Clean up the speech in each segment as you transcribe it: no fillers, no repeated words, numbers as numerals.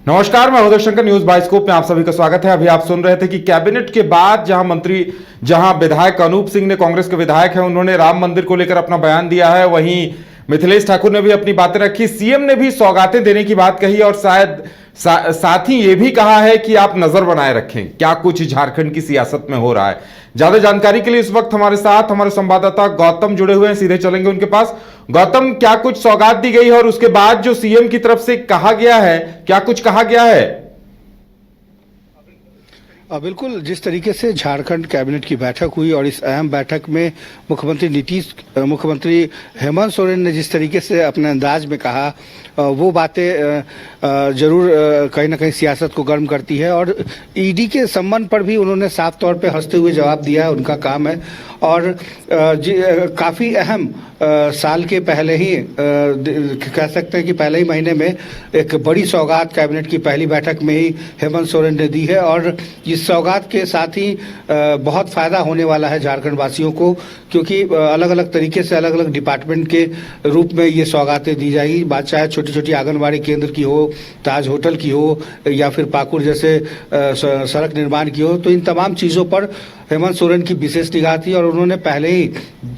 नमस्कार, मैं Uday Shankar, news bioscope में आप सभी का स्वागत है। अभी आप सुन रहे थे कि कैबिनेट के बाद जहां विधायक अनूप सिंह ने, कांग्रेस के विधायक हैं, उन्होंने राम मंदिर को लेकर अपना बयान दिया है। वहीं मिथिलेश ठाकुर ने भी अपनी बातें रखी, सीएम ने भी सौगातें देने की बात कही और शायद साथ ही ये भी कहा है कि आप नजर बनाए रखें क्या कुछ झारखंड की सियासत में हो रहा है। ज्यादा जानकारी के लिए इस वक्त हमारे साथ हमारे संवाददाता गौतम जुड़े हुए हैं, सीधे चलेंगे उनके पास। गौतम, क्या कुछ सौगात दी गई है और उसके बाद जो सीएम की तरफ से कहा गया है, क्या कुछ कहा गया है? बिल्कुल, जिस तरीके से झारखंड कैबिनेट की बैठक हुई और इस अहम बैठक में मुख्यमंत्री हेमंत सोरेन ने जिस तरीके से अपने अंदाज में कहा, वो बातें जरूर कहीं ना कहीं सियासत को गर्म करती है। और ईडी के संबंध पर भी उन्होंने साफ तौर पे हंसते हुए जवाब दिया है, उनका काम है। और काफ़ी अहम साल के पहले ही कह सकते हैं कि पहले ही महीने में एक बड़ी सौगात कैबिनेट की पहली बैठक में ही हेमंत सोरेन ने दी है। और इस सौगात के साथ ही बहुत फ़ायदा होने वाला है झारखंड वासियों को, क्योंकि अलग अलग तरीके से अलग अलग डिपार्टमेंट के रूप में ये सौगातें दी जाएगी। बात चाहे छोटी छोटी आंगनबाड़ी केंद्र की हो, ताज होटल की हो, या फिर पाकुड़ जैसे सड़क निर्माण की हो, तो इन तमाम चीज़ों पर हेमंत सोरेन की विशेष निगाह थी। और उन्होंने पहले ही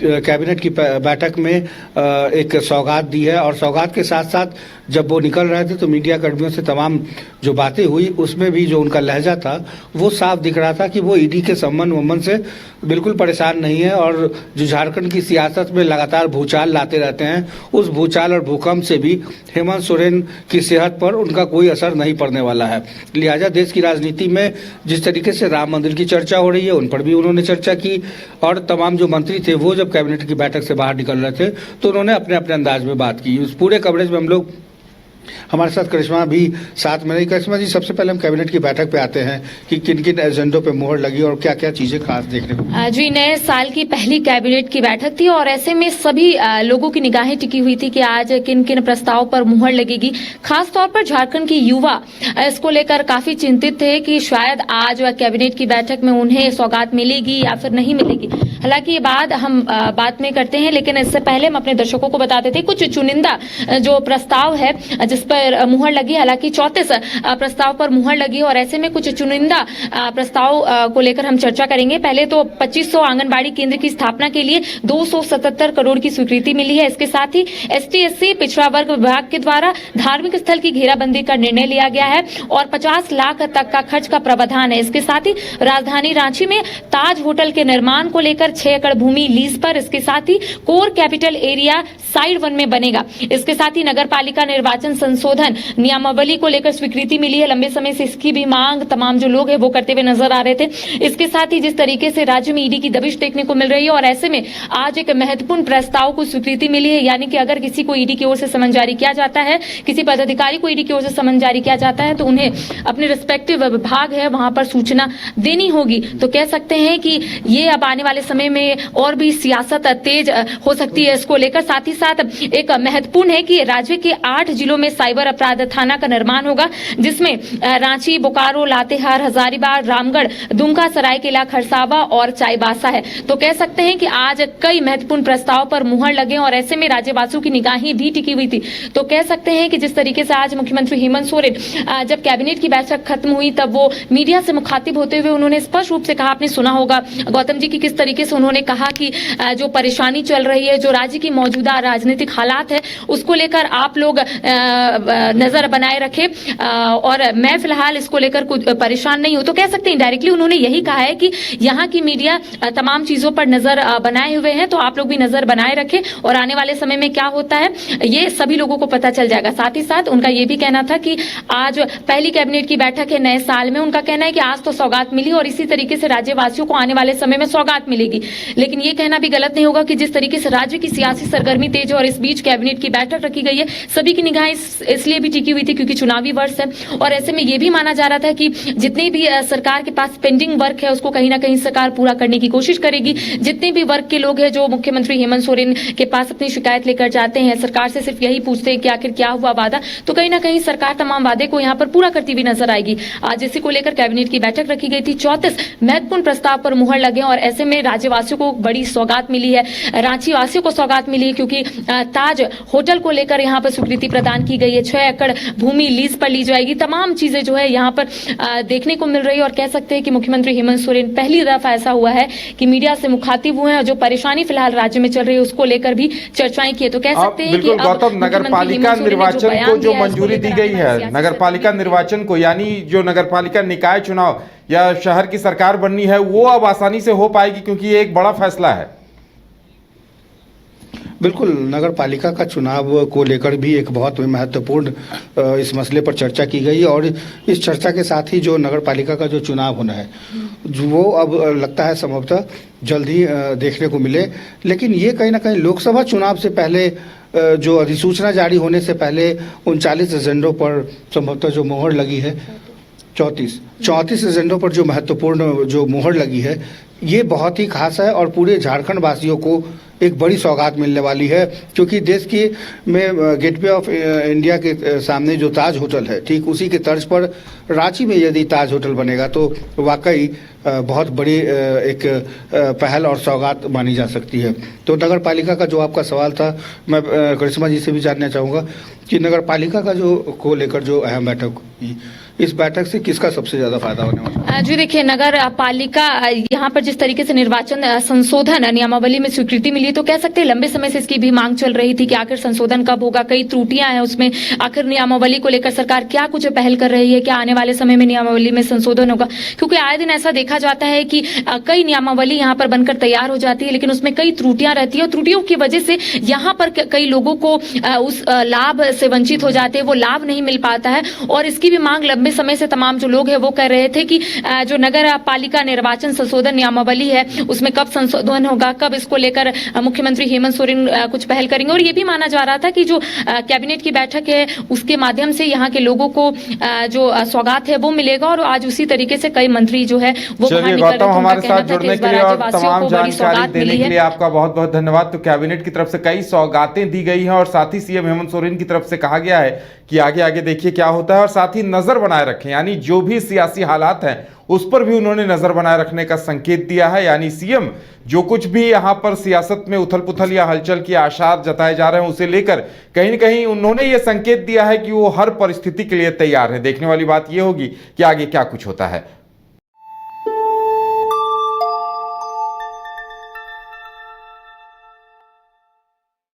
कैबिनेट की बैठक में एक सौगात दी है। और सौगात के साथ साथ जब वो निकल रहे थे तो मीडिया कर्मियों से तमाम जो बातें हुई, उसमें भी जो उनका लहजा था वो साफ दिख रहा था कि वो ईडी के संबंध से बिल्कुल परेशान नहीं है। और जो झारखंड की सियासत में लगातार भूचाल लाते रहते हैं, उस भूचाल और भूकंप से भी हेमंत सोरेन की सेहत पर उनका कोई असर नहीं पड़ने वाला है। लिहाजा देश की राजनीति में जिस तरीके से राम मंदिर की चर्चा हो रही है, उन पर भी उन्होंने चर्चा की। और तमाम जो मंत्री थे वो जब कैबिनेट की बैठक से बाहर निकल रहे थे तो उन्होंने अपने अपने अंदाज में बात की। उस पूरे कवरेज में हम लोग, हमारे साथ करिश्मा भी साथ में रही। करिश्मा जी, सबसे पहले हम कैबिनेट की बैठक पे आते हैं कि किन किन एजेंडों पे मोहर लगी और क्या क्या चीजें खास देखने को। जी, नए साल की पहली कैबिनेट की बैठक थी और ऐसे में सभी लोगों की निगाहें टिकी हुई थी कि आज किन किन प्रस्ताव पर मुहर लगेगी। खास तौर पर झारखंड की युवा इसको लेकर काफी चिंतित थे कि शायद आज कैबिनेट की बैठक में उन्हें सौगात मिलेगी या फिर नहीं मिलेगी। हालांकि ये बात हम बात में करते हैं, लेकिन इससे पहले हम अपने दर्शकों को बताते थे कुछ चुनिंदा जो प्रस्ताव है जिस पर मुहर लगी। हालांकि 34 प्रस्ताव पर मुहर लगी और ऐसे में कुछ चुनिंदा प्रस्ताव को लेकर हम चर्चा करेंगे। पहले तो 2500 आंगनबाड़ी केंद्र की स्थापना के लिए 277 करोड़ की स्वीकृति मिली है। इसके साथ ही ST/SC पिछड़ा वर्ग विभाग के द्वारा धार्मिक स्थल की घेराबंदी का निर्णय लिया गया है और 50 लाख तक का खर्च का प्रावधान है। इसके साथ ही राजधानी रांची में ताज होटल के निर्माण को लेकर 6 एकड़ भूमि लीज पर, इसके साथ ही कोर कैपिटल एरिया साइड 1 में बनेगा। इसके साथ ही नगर पालिका निर्वाचन संशोधन नियमावली को लेकर स्वीकृति मिली है। लंबे समय से इसकी भी मांग तमाम जो लोग हैं वो करते हुए नजर आ रहे थे। इसके साथ ही जिस तरीके से राज्य में ईडी की दबिश देखने को मिल रही है और ऐसे में आज एक महत्वपूर्ण प्रस्ताव को स्वीकृति मिली है, यानी कि अगर किसी को ईडी की ओर से समन जारी किया जाता है, किसी पदाधिकारी को ईडी की ओर से समन जारी किया जाता है, तो उन्हें अपने रिस्पेक्टिव विभाग है वहां पर सूचना देनी होगी। तो कह सकते हैं कि ये अब आने वाले समय में और भी सियासत तेज हो सकती है इसको लेकर। साथ ही साथ एक महत्वपूर्ण है कि राज्य के 8 जिलों में साइबर अपराध थाना का निर्माण होगा, जिसमें रांची, बोकारो, लातेहार, हजारीबाग, रामगढ़, दुमका, सरायकेला खरसावा और चाईबासा है। तो कह सकते हैं कि आज कई महत्वपूर्ण प्रस्ताव पर मुहर लगे और ऐसे में राज्यवासियों की निगाहें भी टिकी हुई थी। तो कह सकते हैं कि जिस तरीके से आज मुख्यमंत्री हेमंत सोरेन जब कैबिनेट की बैठक खत्म हुई तब वो मीडिया से मुखातिब होते हुए उन्होंने स्पष्ट रूप से कहा, आपने सुना होगा गौतम जी की किस तरीके से उन्होंने कहा कि जो परेशानी चल रही है, जो राज्य की मौजूदा राजनीतिक हालात है, उसको लेकर आप लोग नजर बनाए रखे और मैं फिलहाल इसको लेकर कुछ परेशान नहीं हूं। तो कह सकते हैं डायरेक्टली उन्होंने यही कहा है कि यहाँ की मीडिया तमाम चीजों पर नजर बनाए हुए हैं, तो आप लोग भी नजर बनाए रखें और आने वाले समय में क्या होता है ये सभी लोगों को पता चल जाएगा। साथ ही साथ उनका ये भी कहना था कि आज पहली कैबिनेट की बैठक है नए साल में, उनका कहना है कि आज तो सौगात मिली और इसी तरीके से राज्यवासियों को आने वाले समय में सौगात मिलेगी। लेकिन ये कहना भी गलत नहीं होगा कि जिस तरीके से राज्य की सियासी सरगर्मी तेज है और इस बीच कैबिनेट की बैठक रखी गई है, सभी की निगाहें इसलिए भी टिकी हुई थी क्योंकि चुनावी वर्ष है और ऐसे में ये भी माना जा रहा था कि जितने भी सरकार के पास पेंडिंग वर्क है उसको कहीं ना कहीं सरकार पूरा करने की कोशिश करेगी। जितने भी वर्ग के लोग हैं जो मुख्यमंत्री हेमंत सोरेन के पास अपनी शिकायत लेकर जाते हैं, सरकार से सिर्फ यही पूछते हैं कि आखिर क्या हुआ वादा, तो कहीं ना कहीं सरकार तमाम वादे को यहाँ पर पूरा करती हुई नजर आएगी। आज इसी को लेकर कैबिनेट की बैठक रखी गई थी। 34 महत्वपूर्ण प्रस्ताव पर मुहर लगे और ऐसे में राज्य राज्यवासियों को बड़ी सौगात मिली है, रांची वासियों को सौगात मिली है, क्योंकि ताज होटल को लेकर यहाँ पर स्वीकृति प्रदान की गई है। 6 एकड़ भूमि लीज पर ली जाएगी। तमाम चीजें जो है यहाँ पर देखने को मिल रही है और कह सकते हैं कि मुख्यमंत्री हेमंत सोरेन पहली दफा ऐसा हुआ है कि मीडिया से मुखातिब हुए हैं और जो परेशानी फिलहाल राज्य में चल रही है उसको लेकर भी चर्चाएं की है। तो कह सकते हैं कि बिल्कुल गौतम, नगर पालिका निर्वाचन को जो मंजूरी दी गई है, नगर पालिका निर्वाचन को, यानी जो नगर पालिका निकाय चुनाव या शहर की सरकार बननी है, वो अब आसानी से हो पाएगी, क्योंकि ये एक बड़ा फैसला है। बिल्कुल, नगर पालिका का चुनाव को लेकर भी एक बहुत महत्वपूर्ण इस मसले पर चर्चा की गई और इस चर्चा के साथ ही जो नगर पालिका का जो चुनाव होना है वो अब लगता है संभवतः जल्द ही देखने को मिले। लेकिन ये कहीं ना कहीं लोकसभा चुनाव से पहले जो अधिसूचना जारी होने से पहले 39 एजेंडों पर संभवतः जो मोहर लगी है, 34 एजेंडों पर जो महत्वपूर्ण जो मोहर लगी है, ये बहुत ही खास है और पूरे झारखंड वासियों को एक बड़ी सौगात मिलने वाली है। क्योंकि देश की में गेटवे ऑफ इंडिया के सामने जो ताज होटल है, ठीक उसी के तर्ज पर रांची में यदि ताज होटल बनेगा तो वाकई बहुत बड़ी एक पहल और सौगात मानी जा सकती है। तो नगर पालिका का जो आपका सवाल था, मैं करिश्मा जी से भी जानना चाहूँगा कि नगर पालिका का जो को लेकर जो अहम बैठक हुई, इस बैठक से किसका सबसे ज्यादा फायदा होने वाला है? जी देखिए, नगर पालिका यहाँ पर जिस तरीके से निर्वाचन संशोधन नियमावली में स्वीकृति मिली, तो कह सकते हैं लंबे समय से इसकी भी मांग चल रही थी कि आखिर संशोधन कब होगा, कई त्रुटियां हैं उसमें, आखिर नियमावली को लेकर सरकार क्या कुछ पहल कर रही है, क्या आने वाले समय में नियमावली में संशोधन होगा। क्योंकि आए दिन ऐसा देखा जाता है कि कई नियमावली यहाँ पर बनकर तैयार हो जाती है, लेकिन उसमें कई त्रुटियां रहती है और त्रुटियों की वजह से यहाँ पर कई लोगों को उस लाभ से वंचित हो जाते हैं, वो लाभ नहीं मिल पाता है। और इसकी भी मांग लंबे समय से तमाम जो लोग हैं वो कह रहे थे कि जो नगर पालिका निर्वाचन संशोधन नियमावली है उसमें कब संशोधन होगा, कब इसको लेकर मुख्यमंत्री हेमंत सोरेन कुछ पहल करेंगे। और ये भी माना जा रहा था कि जो कैबिनेट की बैठक है उसके माध्यम से यहाँ के लोगों को जो सौगात है वो मिलेगा और आज उसी तरीके से कई मंत्री जो है वो बाहर निकल रहे थे। हमारे साथ जुड़ने के लिए और तमाम जानकारी देने के लिए आपका बहुत बहुत धन्यवाद। तो कैबिनेट की तरफ से कई सौगातें दी गई हैं और साथ ही सीएम हेमंत सोरेन की तरफ से कहा गया है कि आगे आगे देखिए क्या होता है और साथ ही नजर बनाए रखें, यानी जो भी सियासी हालात हैं उस पर भी उन्होंने नजर बनाए रखने का संकेत दिया है। यानी सीएम जो कुछ भी यहां पर सियासत में उथल पुथल या हलचल के आसार जताए जा रहे हैं उसे लेकर कहीं न कहीं उन्होंने ये संकेत दिया है कि वो हर परिस्थिति के लिए तैयार है। देखने वाली बात यह होगी कि आगे क्या कुछ होता है।